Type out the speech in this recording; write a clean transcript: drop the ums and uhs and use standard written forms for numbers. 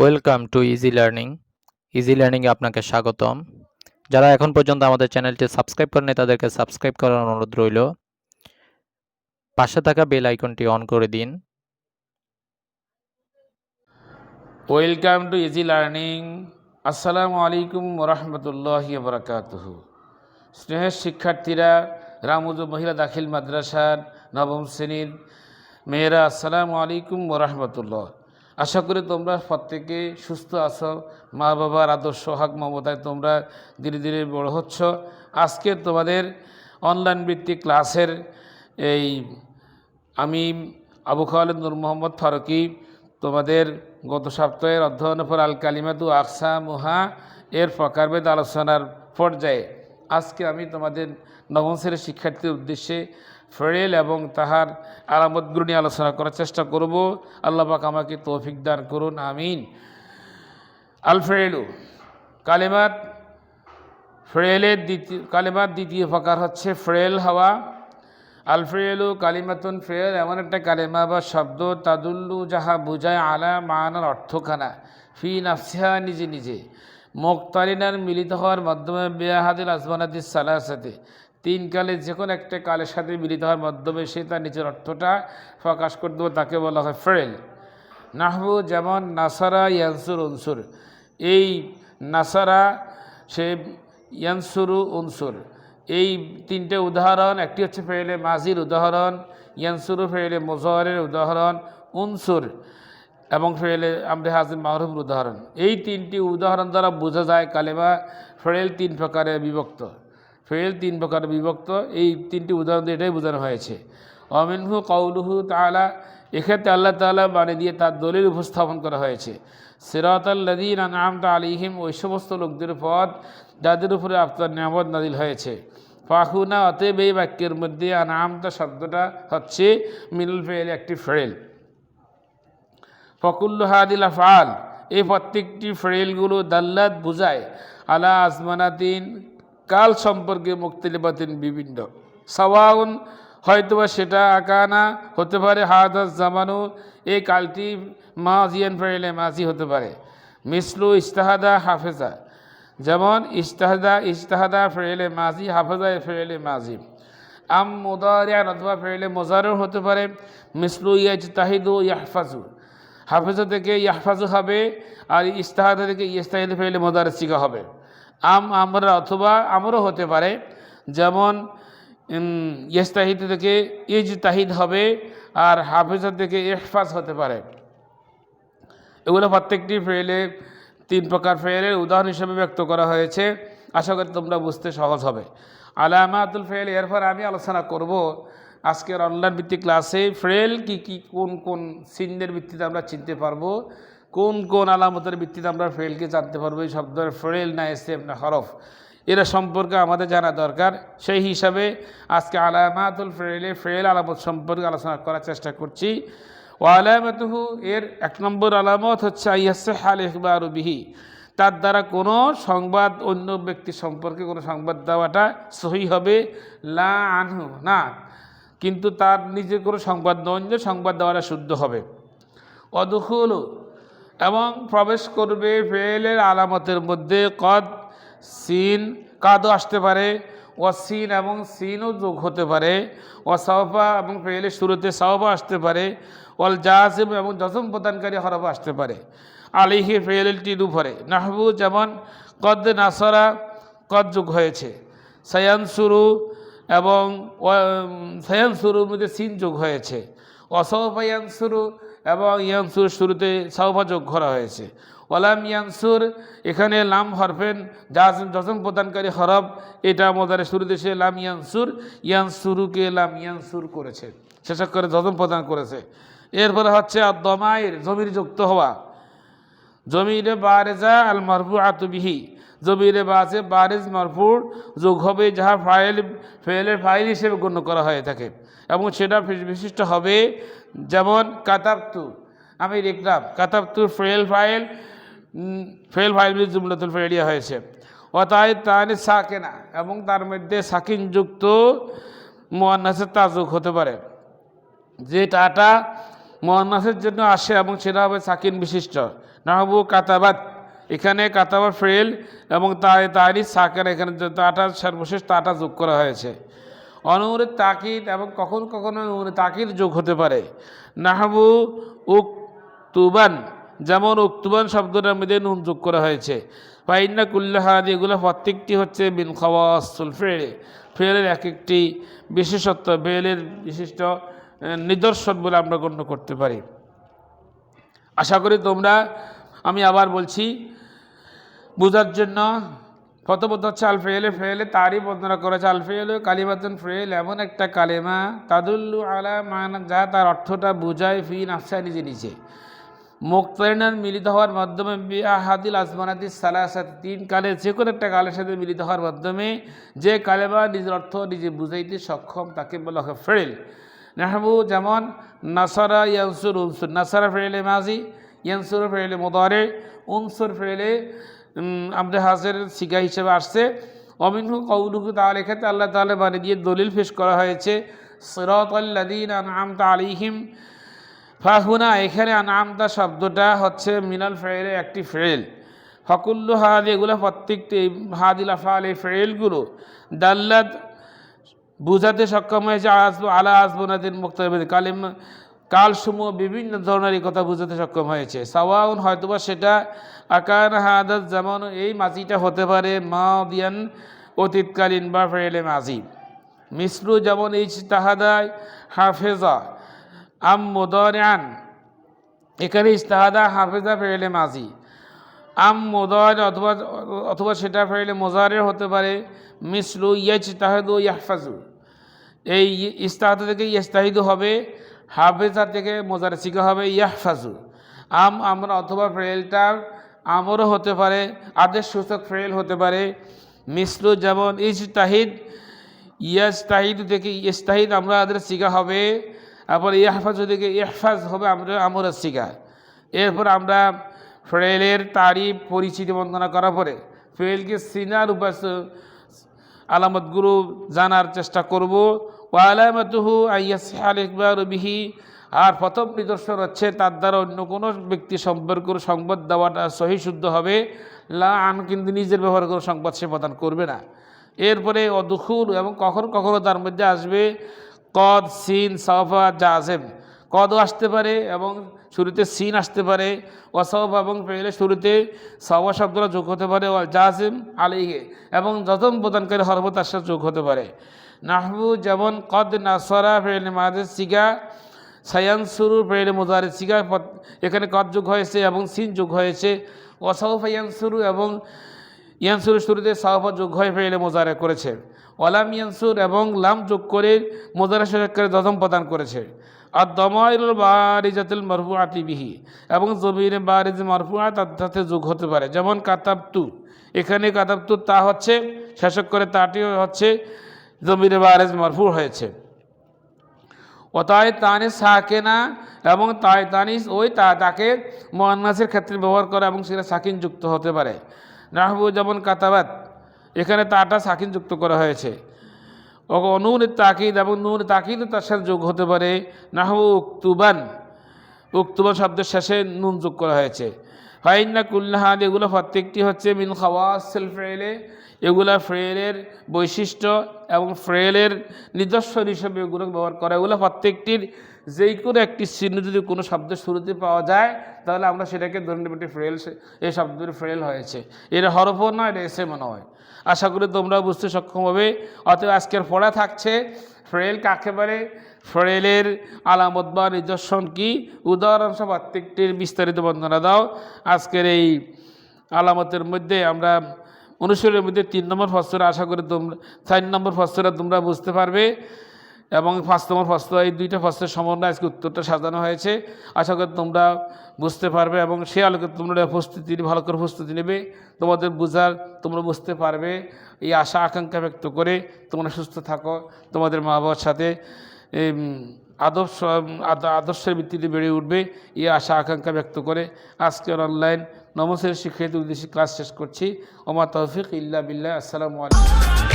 Welcome to easy learning. Easy লার্নিংয়ে আপনাকে স্বাগতম। যারা এখন পর্যন্ত আমাদের চ্যানেলটি সাবস্ক্রাইব করেনি তাদেরকে সাবস্ক্রাইব করার অনুরোধ রইল। পাশে থাকা বেল আইকনটি অন করে দিন। Welcome to easy learning. আসসালামু আলাইকুম ওরহমতুল্লাহি বরকাতুহু। স্নেহের শিক্ষার্থীরা, রামুজু মহিলা দাখিল মাদ্রাসার নবম শ্রেণীর মেয়েরা, আসসালামু আলাইকুম ওরহমতুল্লাহ। আশা করি তোমরা প্রত্যেকে সুস্থ আছো। মা বাবার আদর্শ হাক মমতায় তোমরা ধীরে ধীরে বড় হচ্ছ। আজকে তোমাদের অনলাইন ভিত্তিক ক্লাসের আমি আবু খালেদ নূর মোহাম্মদ ফারুকি তোমাদের গত সপ্তাহের অধ্যয়নের পর আল কালিমাতু আকসামুহা এর প্রকারভেদ আলোচনার পর্যায়ে আজকে আমি তোমাদের নবম শ্রেণীর শিক্ষার্থীর উদ্দেশ্যে ফেরেল এবং তাহার আলামতগুলো নিয়ে আলোচনা করার চেষ্টা করব। আল্লাহ পাক আমাকে তৌফিক দান করুন, আমিন। আল ফেরেলু ফেরেলের দ্বিতীয় প্রকার হচ্ছে ফেরেল হওয়া। আল ফেরেলু কালিমাতুন, ফেরেল এমন একটা কালেমা বা শব্দ, তাদুল্লু যাহা বুঝায় আলা মানার অর্থখানা, ফি নাফসিহা নিজে নিজে, মুক্তারিনার মিলিত হওয়ার মাধ্যমে, বেআহাদিল আজমানাতিস সালাসাতে তিন কালে যে কোনো একটা কালের সাথে মিলিত হওয়ার মাধ্যমে সে তার নিজের অর্থটা প্রকাশ করতে হবে, তাকে বলা হয় ফেরেল। নাহবু যেমন নাসারা ইয়ানসুর উনসুর, এই নাসারা সে ইয়ানসুরু উনসুর, এই তিনটে উদাহরণ। একটি হচ্ছে ফেইলে মাজির উদাহরণ, ইয়ানসুরু ফেইলে মুজারের উদাহরণ, উনসুর এবং ফেইলে আমরে হাজির মারুফের উদাহরণ। এই তিনটি উদাহরণ দ্বারা বোঝা যায় কালেমা ফেইল তিন প্রকারে বিভক্ত। ফেইল তিন প্রকারে বিভক্ত, এই তিনটি উদাহরণ দিয়ে এটাই বোঝানো হয়েছে। অমিনহু কওলুহু তাআলা, এক্ষেত্রে আল্লাহ তাআলা মানে দিয়ে তার দলিল উপস্থাপন করা হয়েছে। সিরাতাল্লাযীনা আন'আমতা আলাইহিম, ওই সমস্ত লোকদের পথ যাদের উপরে আপনার নিয়ামত নাজিল হয়েছে। ফাহুনা, অতএব এই বাক্যের মধ্যে আন'আমতা শব্দটা হচ্ছে মিনুল ফেইল, একটি ফেইল। ফকুল্লু হাদিল আফআল, এই প্রত্যেকটি ফেইলগুলো দাল্লাত বুঝায় আলা আজমানাতিন, কাল সম্পর্কে, মুক্তালিফাতিন বিভিন্ন, সাওয়াউন হয়তোবা সেটা আকানা হতে পারে, হাদাস জামানু এই কালটি মাজিয়ান ফেইলে মাজি হতে পারে। মিসলু ইস্তাহাদা হাফেজা, যেমন ইস্তাহাদা ফেইলে মাজি, হাফেজা ফেইলে মাজি। আম মুদারিআন, অথবা ফেইলে মুজারিও হতে পারে। মিসলু ইয়াজতাহিদু ইয়াহফাজু, হাফেজা থেকে ইয়াহফাজু হবে, আর ইস্তাহাদা থেকে ইস্তাহিদু ফেইলে মুদারি সিগা হবে। আমরা, অথবা আমরও হতে পারে, যেমন ইস্তাহিদ থেকে ইজতাহিদ হবে, আর হাফেজা থেকে ইহফাজ হতে পারে। এগুলো প্রত্যেকটি ফেইলে তিন প্রকার ফেইলের উদাহরণ হিসেবে ব্যক্ত করা হয়েছে। আশা করি তোমরা বুঝতে সহজ হবে। আলামাতুল ফেইল, এরপর আমি আলোচনা করব আজকের অনলাইন ভিত্তিক ক্লাসে ফেইল কি কোন কোন চিহ্নের ভিত্তিতে আমরা চিনতে পারবো, কোন কোন আলামতের ভিত্তিতে আমরা ফেইলকে জানতে পারবো, এই শব্দের ফেইল না ইসম না হরফ, এরা সম্পর্কে আমাদের জানা দরকার। সেই হিসাবে আজকে আলামাতুল ফেইল আলামত সম্পর্কে আলোচনা করার চেষ্টা করছি। ও আলামাতুহু, এর এক নম্বর আলামত হচ্ছে আইয়াসিহাল ইখবারু বিহি, তার দ্বারা কোনো সংবাদ অন্য ব্যক্তি সম্পর্কে কোনো সংবাদ দেওয়াটা সহি হবে, লা আনহু না, কিন্তু তার নিজে কোনো সংবাদ নয়, অন্য সংবাদ দেওয়াটা শুদ্ধ হবে। অদুখুলু, এবং প্রবেশ করবে ফেইলের আলামতের মধ্যে কদ, সিন, কাদও আসতে পারে, ওয়াসিন এবং সিনও যোগ হতে পারে, ওয়াসাওফা এবং ফেইলের শুরুতে সাওফা আসতে পারে, ওয়াল জাজিম এবং জজম প্রদানকারী হরফ আসতে পারে আলাইহি ফেইলটির উপরে। নাহবু যেমন কদ নাসরা, কদ যোগ হয়েছে। সায়ানসুরু এবং সায়ানসুরুর মধ্যে সিন যোগ হয়েছে। অসাওফা ইয়ানসুরু এবং ইয়ানসুর শুরুতে সাওফা যোগ করা হয়েছে। ওয়ালাম ইয়ানসুর, এখানে লাম হরফেন জজম প্রদানকারী হরফ, এটা মোদারে শুরুতে সে লাম ইয়ানসুর, ইয়ানসুরুকে লাম ইয়ানসুর করেছে, শেষক করে জজম প্রদান করেছে। এরপরে হচ্ছে আদ-দমাইর, জমির যুক্ত হওয়া। জমিরে বারেজা আল মারফুআতু বিহি, জমিরে বাজে বারেজ মারফু যোগ হবে, যাহা ফেইলের ফাইল হিসেবে গণ্য করা হয়ে থাকে, এবং সেটা বিশিষ্ট হবে। যেমন কাতাবতু, আমি লিখলাম, কাতাবতু ফেইল ফাইল জুমলাতুল ফেইলিয়া হয়েছে। ও তাই তানি সাকেনা, এবং তার মধ্যে সাকিন যুক্ত মুআন্নাসের তা যোগ হতে পারে, যে টাটা মুআন্নাসের জন্য আসে এবং সেটা হবে সাকিন বিশিষ্ট। নাহবু কাতাবাত, এখানে কাতাবা ফেল এবং তারই সাকের এখানে তাটা সর্বশেষ তাটা যোগ করা হয়েছে। অনুরে তাকিদ এবং কখন কখনো অনুরে তাকিদ যোগ হতে পারে। নাহবু উক্তুবান, যেমন উক্তুবান শব্দটার মধ্যে নুন যোগ করা হয়েছে। ফাইন্না কুল্লাহাদি, এগুলো প্রত্যেকটি হচ্ছে বিন খাওয়াসুল ফেলে, ফেলের এক একটি বিশেষত্ব, ফেলের বিশিষ্ট নিদর্শন বলে আমরা গণ্য করতে পারি। আশা করি তোমরা, আমি আবার বলছি বোঝার জন্য, প্রথমত হচ্ছে আল ফেলে, ফেলে তারই বর্ণনা করেছে। আল ফেল কালিমাতুন, ফেল এমন একটা কালেমা, তাদুল্লু আলা মানা, যা তার অর্থটা বোঝায় ফি নাফসা, নিজে নিজে, মুক্তারিনান মিলিত হওয়ার মাধ্যমে, বিআহাদিল আসমানাতি সালাসাত, তিন কালে যে কোনো একটা কালের সাথে মিলিত হওয়ার মাধ্যমে যে কালেমা নিজের অর্থ নিজে বুঝাইতে সক্ষম তাকে বলা হয় ফেল। নাহবু যেমন নাসারা ইয়ানসুর উনসুর, নাসারা ফেলে মাজি, ইয়ানসুর ফেলে মুদারে, উনসুর ফেলে আমরে হাজের সিগা হিসেবে আসছে। অমিনহু কওলুহু তাআলা, এক্ষেত্রে আল্লাহ তাআলা মানে দিয়ে দলিল পেশ করা হয়েছে সিরাতাল্লাযীনা আনআমতা আলাইহিম। ফাহুনা, এখানে আনআমতা শব্দটা হচ্ছে মিনাল ফেলে একটি ফেল। ফাকুল্লু হাদি, এগুলো প্রত্যেকটি হাদিল আফআল, এই ফেলগুলো দাল্লাত বুঝাতে সক্ষম হয়েছে আলা আসবনাতিন মুক্তারিবাত, কালসমূহ বিভিন্ন ধরনের কথা বুঝাতে সক্ষম হয়েছে। সাওয়াউন, হয়তোবা সেটা আকার হাদাত, যেমন এই মাজিটা হতে পারে মাদিয়ান অতীতকালীন বা ফেলে মাজি। মিসলু যেমন ইজতাহাদায় হাফেজা আম মুদারিআন, এখানে ইজতাহাদা হাফেজা ফেলে মাজি, আম মুদারি অথবা সেটা ফেলে মুজারি হতে পারে। মিসলু ইয়াজতাহাদু ইয়াহফাজু, এই ইজতাহাদা থেকে ইয়াজতাহিদু হবে, হাফেজা থেকে মুজারি সিগা হবে ইয়াহফাজু। আমরা অথবা ফেলটা আমরও হতে পারে, আদেশ সূচক ফেল হতে পারে। মিসলু যেমন ইজতাহিদ, ইয়াজতাহিদু থেকে ইজতাহিদ আমরা আদের সিগা হবে, তারপর ইয়াহফাজু থেকে ইহফাজ হবে আমরা সিগা। এরপর আমরা ফেলের তারিফ পরিচিতি বর্ণনা করার পরে ফেলকে সিনার আলামতগুলো জানার চেষ্টা করব। ওয়ালামাতুহু আইয়াসহাল ইকবারু বিহি, আর প্রথম নিদর্শন হচ্ছে তার দ্বারা অন্য কোনো ব্যক্তি সম্পর্কের সংবাদ দেওয়াটা সহি শুদ্ধ হবে। লা আন, কিন্তু নিজের ব্যবহার করে সংবাদ সে প্রদান করবে না। এরপরে অদুখুল, এবং কখনো কখনো তার মধ্যে আসবে কদ, সিন, সাওফা, জাজেম। কদও আসতে পারে এবং শুরুতে সিন আসতে পারে, ওয়াসাওফা এবং ফেলে শুরুতে সাওয়া শব্দটা যোগ হতে পারে, ওয়াল জাজেম আলাইহি, এবং যতম প্রদানকারী হরফ তার সাথে যোগ হতে পারে। নাহবু যেমন কদ নাসরা ফেলে মাদের সিগা, সায়ানসুরু ফেলে মুজারি সিগা, এখানে কদ যোগ হয়েছে এবং সিন যোগ হয়েছে। ওয়াসাওফা ইয়ানসুরু, এবং ইয়ানসুর শুরুতে সাওফা যোগ হয়ে ফেলে মুজারে করেছে। ওয়ালাম ইয়ানসুর, এবং লাম যোগ করে মুজারে শেষ করে যতম প্রদান করেছে। আর দমাইরুল বারিজাতুল মারফুআতি বিহি, এবং জমিরে বারিজ মারফুআ তার সাথে যোগ হতে পারে। যেমন কাতাবতু, এখানে কাতাবতু তা হচ্ছে শেষক করে, তাটিও হচ্ছে জমিরে বারিজ মারফু হয়েছে। ও তাই তানিস সাকেনা, এবং তাই তানিস ওই তাকে মুআন্নাসের ক্ষেত্রে ব্যবহার করা এবং সেটা সাকিন যুক্ত হতে পারে। নাহবু যেমন কাতাবাত, এখানে তাটা সাকিন যুক্ত করা হয়েছে। ও নুন তাকিদ, এবং নুন তাকিদ তার সাথে যোগ হতে পারে। নাহবু উক্তুবান, উক্তুবান শব্দের শেষে নুন যোগ করা হয়েছে। ফাইন্না কুল্লাহাদ, এগুলো প্রত্যেকটি হচ্ছে মিন খাওয়াসিল ফেলে, এগুলা ফ্রেলের বৈশিষ্ট্য এবং ফ্রেলের নিদর্শন হিসেবে এগুলো ব্যবহার করা। এগুলো প্রত্যেকটির যেই কোনো একটি চিহ্ন যদি কোনো শব্দের শুরুতে পাওয়া যায় তাহলে আমরা সেটাকে ধরে নেব ফ্রেল, এই শব্দটি ফ্রেল হয়েছে। এর হরফও নয়, এটা এসএমও নয়। আশা করি তোমরা বুঝতে সক্ষম হবে। অতএব আজকের পড়া থাকছে ফ্রেল কাকে বলে, ফ্রেলের আলামত বা নিদর্শন কি, উদাহরণসহ প্রত্যেকটির বিস্তারিত বর্ণনা দাও। আজকের এই আলামতের মধ্যে আমরা অনুশীলনের মধ্যে 3 নম্বর ফসরা, আশা করি তোমরা 4 নম্বর ফসরা তোমরা বুঝতে পারবে, এবং 5 নম্বর ফসরা, এই 2টা ফসরের সমন্বয়ে আজকে উত্তরটা সাজানো হয়েছে। আশা করি তোমরা বুঝতে পারবে এবং সে আলোকে তোমরা প্রস্তুতি ভালো করে প্রস্তুতি নেবে, তোমাদের বোঝার তোমরা বুঝতে পারবে। এই আশা আকাঙ্ক্ষা ব্যক্ত করে তোমরা সুস্থ থাকো, তোমাদের মা বাবার সাথে আদর্শের ভিত্তিতে বেড়ে উঠবে, এই আশা আকাঙ্ক্ষা ব্যক্ত করে আজকের অনলাইন নমস্কার শিক্ষিত উদ্দেশ্যে ক্লাস শেষ করছি। ওমা তৌফিক ইল্লা বিল্লাহ। আসসালামু আলাইকুম।